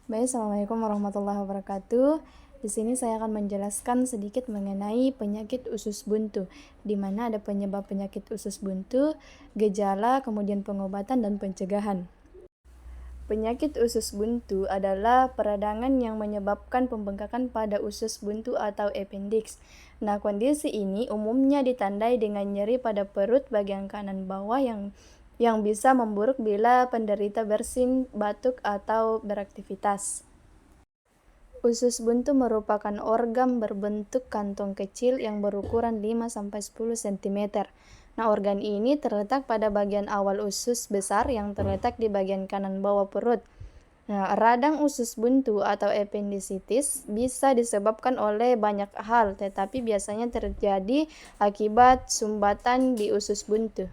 Baik, Assalamualaikum warahmatullahi wabarakatuh. Di sini saya akan menjelaskan sedikit mengenai penyakit usus buntu, di mana ada penyebab penyakit usus buntu, gejala, kemudian pengobatan dan pencegahan. Penyakit usus buntu adalah peradangan yang menyebabkan pembengkakan pada usus buntu atau appendix. Nah, kondisi ini umumnya ditandai dengan nyeri pada perut bagian kanan bawah yang bisa memburuk bila penderita bersin, batuk, atau beraktivitas. Usus buntu merupakan organ berbentuk kantong kecil yang berukuran 5-10 cm. Nah, organ ini terletak pada bagian awal usus besar yang terletak di bagian kanan bawah perut. Nah, radang usus buntu atau appendicitis bisa disebabkan oleh banyak hal, tetapi biasanya terjadi akibat sumbatan di usus buntu.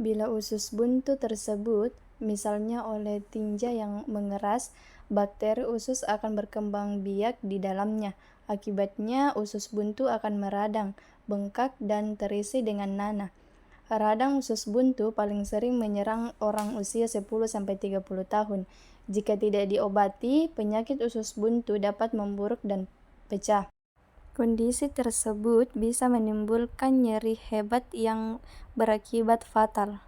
Bila usus buntu tersebut, misalnya oleh tinja yang mengeras, bakteri usus akan berkembang biak di dalamnya. Akibatnya, usus buntu akan meradang, bengkak, dan terisi dengan nanah. Radang usus buntu paling sering menyerang orang usia 10-30 tahun. Jika tidak diobati, penyakit usus buntu dapat memburuk dan pecah. Kondisi tersebut bisa menimbulkan nyeri hebat yang berakibat fatal.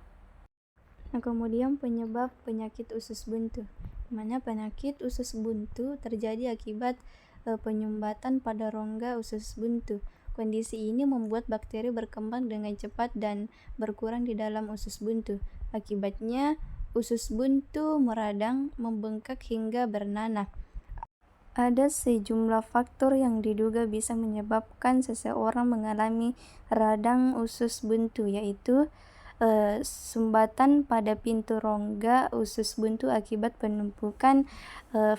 Nah, kemudian penyebab penyakit usus buntu. Mana penyakit usus buntu terjadi akibat penyumbatan pada rongga usus buntu. Kondisi ini membuat bakteri berkembang dengan cepat dan berkurang di dalam usus buntu. Akibatnya, usus buntu meradang, membengkak hingga bernanah. Ada sejumlah faktor yang diduga bisa menyebabkan seseorang mengalami radang usus buntu, yaitu sumbatan pada pintu rongga usus buntu akibat penumpukan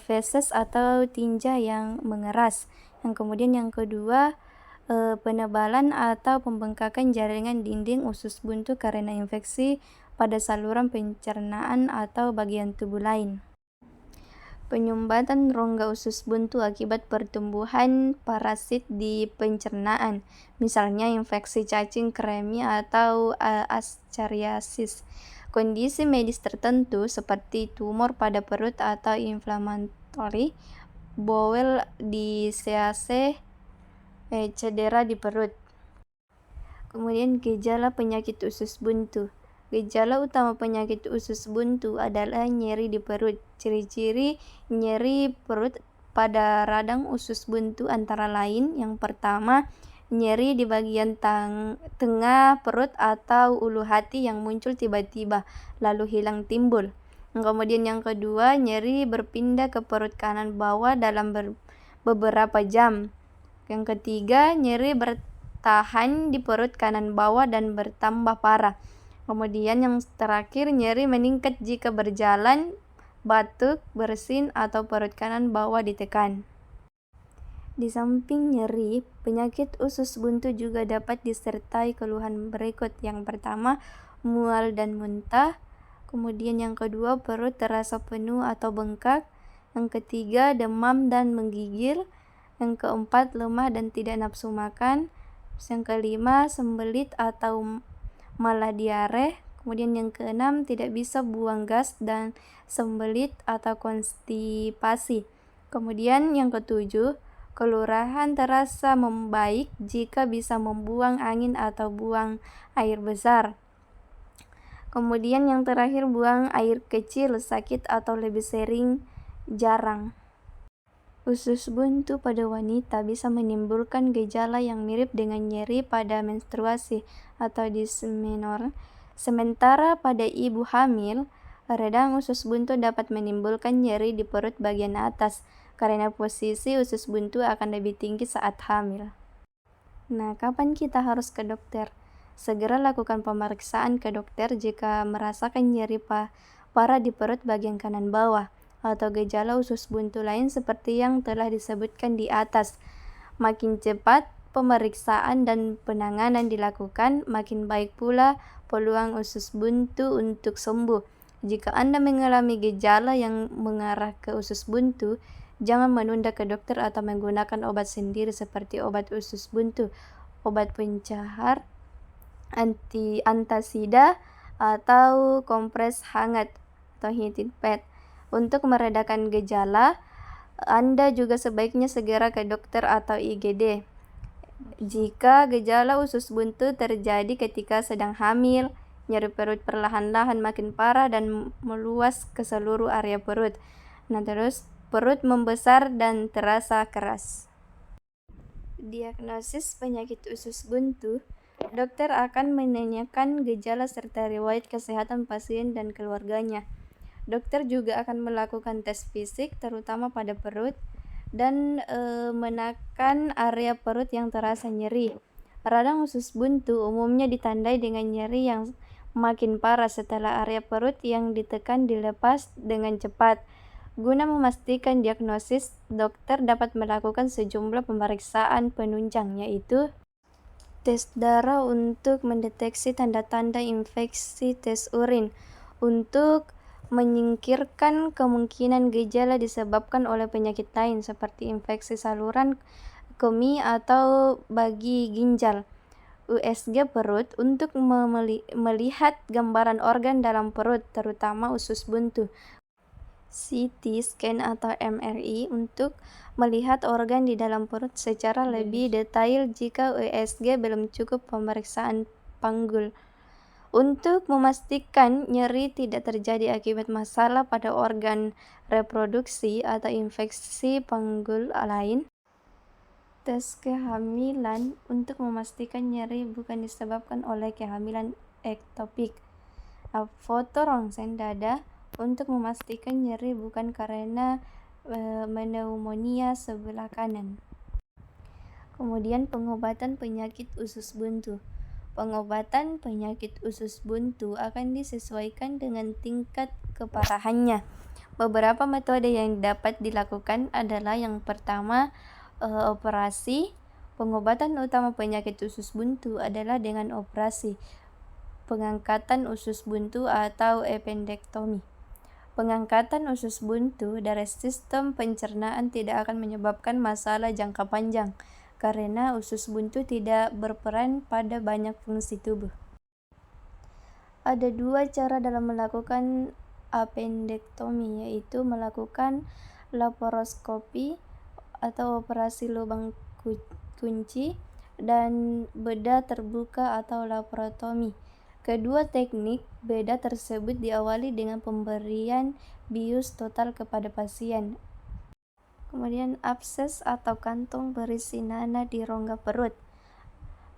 feses atau tinja yang mengeras. Kemudian yang kedua, penebalan atau pembengkakan jaringan dinding usus buntu karena infeksi pada saluran pencernaan atau bagian tubuh lain. Penyumbatan rongga usus buntu akibat pertumbuhan parasit di pencernaan, misalnya infeksi cacing kremi atau Ascariasis. Kondisi medis tertentu seperti tumor pada perut atau inflamatori bowel disease, cedera di perut. Kemudian gejala penyakit usus buntu. Gejala utama penyakit usus buntu adalah nyeri di perut. Ciri-ciri nyeri perut pada radang usus buntu antara lain: yang pertama, nyeri di bagian tengah perut atau ulu hati yang muncul tiba-tiba lalu hilang timbul. Kemudian yang kedua, nyeri berpindah ke perut kanan bawah dalam beberapa jam. Yang ketiga, nyeri bertahan di perut kanan bawah dan bertambah parah. Kemudian yang terakhir, nyeri meningkat jika berjalan, batuk, bersin, atau perut kanan bawah ditekan. Di samping nyeri, penyakit usus buntu juga dapat disertai keluhan berikut. Yang pertama, mual dan muntah. Kemudian yang kedua, perut terasa penuh atau bengkak. Yang ketiga, demam dan menggigil. Yang keempat, lemah dan tidak nafsu makan. Yang kelima, sembelit atau malah diare. Kemudian yang keenam, tidak bisa buang gas dan sembelit atau konstipasi. Kemudian yang ketujuh, kelurahan terasa membaik jika bisa membuang angin atau buang air besar. Kemudian yang terakhir, buang air kecil, sakit atau lebih sering jarang. Usus buntu pada wanita bisa menimbulkan gejala yang mirip dengan nyeri pada menstruasi atau dysmenorrhea. Sementara pada ibu hamil, radang usus buntu dapat menimbulkan nyeri di perut bagian atas karena posisi usus buntu akan lebih tinggi saat hamil. Nah, kapan kita harus ke dokter? Segera lakukan pemeriksaan ke dokter jika merasakan nyeri parah di perut bagian kanan bawah atau gejala usus buntu lain seperti yang telah disebutkan di atas. Makin cepat pemeriksaan dan penanganan dilakukan, makin baik pula peluang usus buntu untuk sembuh. Jika Anda mengalami gejala yang mengarah ke usus buntu, jangan menunda ke dokter atau menggunakan obat sendiri seperti obat usus buntu, obat pencahar, antasida, atau kompres hangat atau heated pad. Untuk meredakan gejala, Anda juga sebaiknya segera ke dokter atau IGD. Jika gejala usus buntu terjadi ketika sedang hamil, nyeri perut perlahan-lahan makin parah dan meluas ke seluruh area perut. Nah, terus perut membesar dan terasa keras. Diagnosis penyakit usus buntu, dokter akan menanyakan gejala serta riwayat kesehatan pasien dan keluarganya. Dokter juga akan melakukan tes fisik, terutama pada perut, dan menekan area perut yang terasa nyeri. Radang usus buntu umumnya ditandai dengan nyeri yang makin parah setelah area perut yang ditekan dilepas dengan cepat. Guna memastikan diagnosis, dokter dapat melakukan sejumlah pemeriksaan penunjang, yaitu tes darah untuk mendeteksi tanda-tanda infeksi, tes urin untuk menyingkirkan kemungkinan gejala disebabkan oleh penyakit lain seperti infeksi saluran kemih atau bagi ginjal. USG perut untuk melihat gambaran organ dalam perut, terutama usus buntu. CT scan atau MRI untuk melihat organ di dalam perut secara lebih detail jika USG belum cukup. Pemeriksaan panggul untuk memastikan nyeri tidak terjadi akibat masalah pada organ reproduksi atau infeksi panggul lain. Tes kehamilan untuk memastikan nyeri bukan disebabkan oleh kehamilan ektopik. Foto rongsen dada untuk memastikan nyeri bukan karena pneumonia sebelah kanan. Kemudian pengobatan penyakit usus buntu. Pengobatan penyakit usus buntu akan disesuaikan dengan tingkat keparahannya. Beberapa metode yang dapat dilakukan adalah yang pertama, operasi. Pengobatan utama penyakit usus buntu adalah dengan operasi pengangkatan usus buntu atau appendektomi. Pengangkatan usus buntu dari sistem pencernaan tidak akan menyebabkan masalah jangka panjang karena usus buntu tidak berperan pada banyak fungsi tubuh. Ada dua cara dalam melakukan appendektomi, yaitu melakukan laparoskopi atau operasi lubang kunci dan bedah terbuka atau laparotomi. Kedua teknik bedah tersebut diawali dengan pemberian bius total kepada pasien. Kemudian abses atau kantong berisi nanah di rongga perut.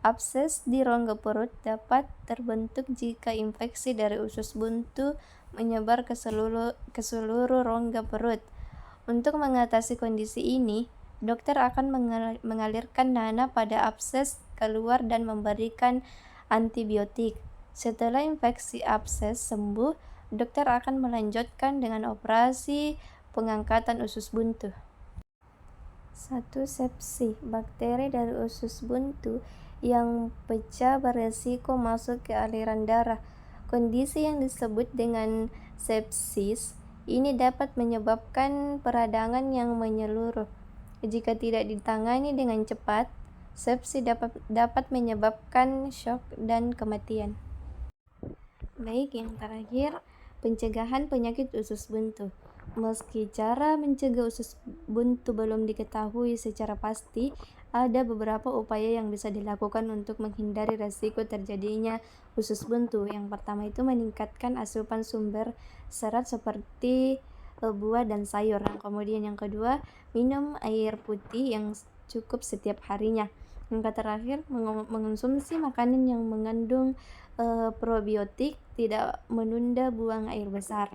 Abses di rongga perut dapat terbentuk jika infeksi dari usus buntu menyebar ke seluruh rongga perut. Untuk mengatasi kondisi ini, dokter akan mengalirkan nanah pada abses keluar dan memberikan antibiotik. Setelah infeksi abses sembuh, dokter akan melanjutkan dengan operasi pengangkatan usus buntu. 1. Sepsi. Bakteri dari usus buntu yang pecah beresiko masuk ke aliran darah. Kondisi yang disebut dengan sepsis ini dapat menyebabkan peradangan yang menyeluruh. Jika tidak ditangani dengan cepat, sepsis dapat menyebabkan shock dan kematian. Baik, yang terakhir, pencegahan penyakit usus buntu. Meski cara mencegah usus buntu belum diketahui secara pasti, ada beberapa upaya yang bisa dilakukan untuk menghindari risiko terjadinya usus buntu. Yang pertama itu meningkatkan asupan sumber serat seperti buah dan sayur. Kemudian yang kedua, minum air putih yang cukup setiap harinya. Yang terakhir, mengonsumsi makanan yang mengandung probiotik, tidak menunda buang air besar.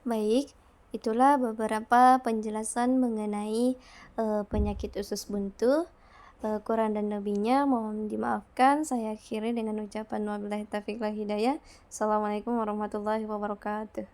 Baik, itulah beberapa penjelasan mengenai penyakit usus buntu. Kurang dan lebihnya mohon dimaafkan. Saya akhiri dengan ucapan wabillahi taufiq wal hidayah. Assalamualaikum warahmatullahi wabarakatuh.